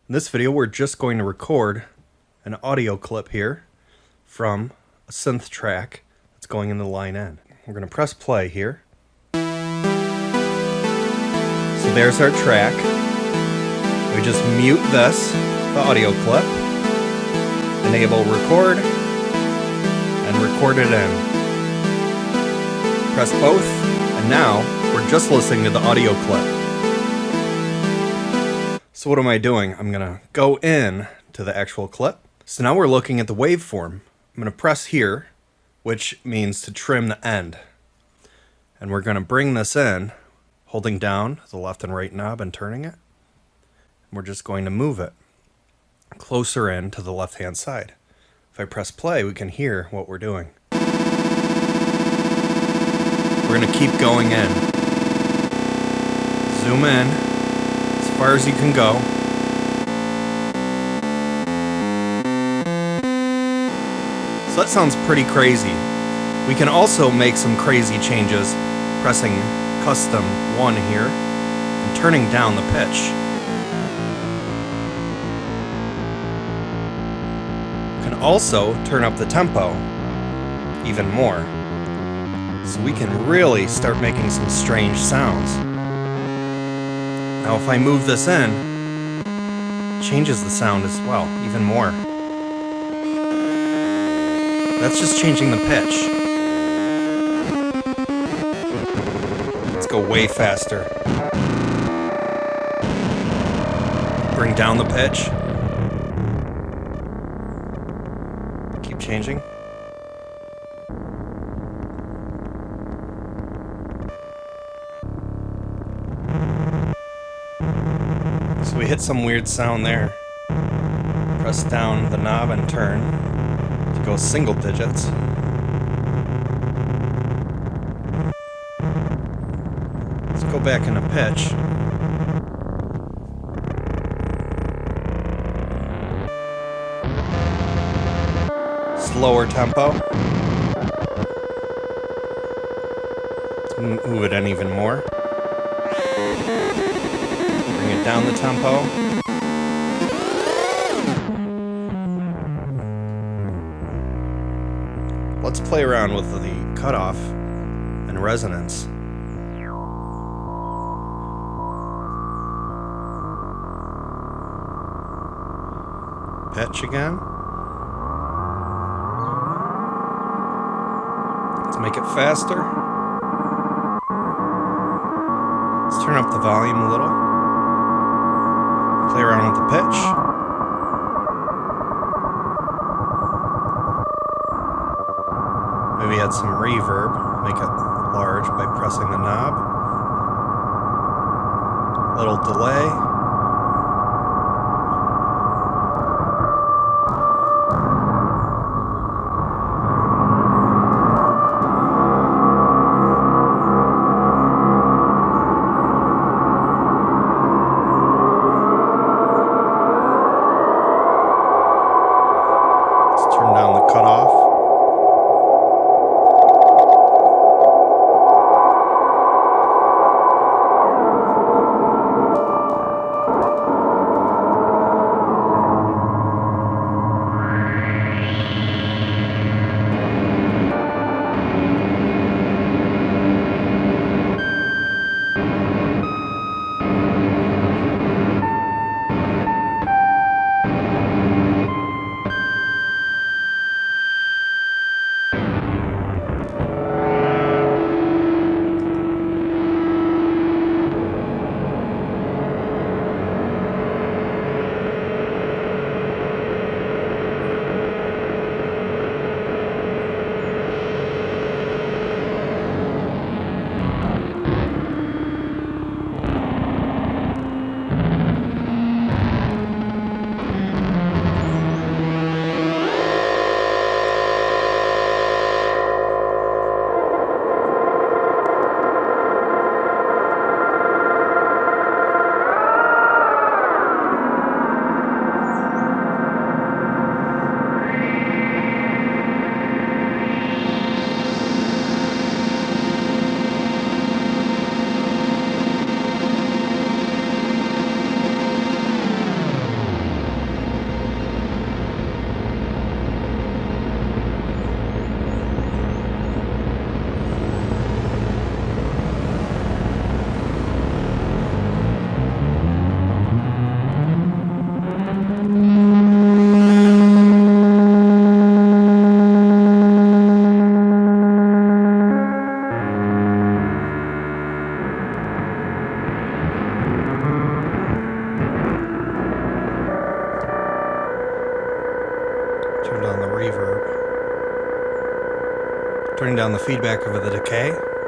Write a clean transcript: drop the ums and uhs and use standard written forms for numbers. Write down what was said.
In this video, we're just going to record an audio clip here from a synth track that's going into line N. We're going to press play here. So there's our track. We just mute this, the audio clip, enable record, and record it in. Press both, and now we're just listening to the audio clip. So what am I doing? I'm going to go in to the actual clip. So now we're looking at the waveform. I'm going to press here, which means to trim the end. And we're going to bring this in, holding down the left and right knob and turning it. And we're just going to move it closer in to the left-hand side. If I press play, we can hear what we're doing. We're going to keep going in. Zoom in as far as you can go. So that sounds pretty crazy. We can also make some crazy changes pressing custom 1 here and turning down the pitch. We can also turn up the tempo even more. So we can really start making some strange sounds. Now if I move this in, it changes the sound as well, even more. That's just changing the pitch. Let's go way faster. Bring down the pitch. Keep changing. So we hit some weird sound there. Press down the knob and turn to go single digits. Let's go back into pitch. Slower tempo. Let's move it in even more. Down the tempo. Let's play around with the cutoff and resonance. Pitch again. Let's make it faster. Let's turn up the volume a little. Play around with the pitch. Maybe add some reverb, make it large by pressing the knob. Little delay. Turn down the cutoff. turning down the feedback of the decay.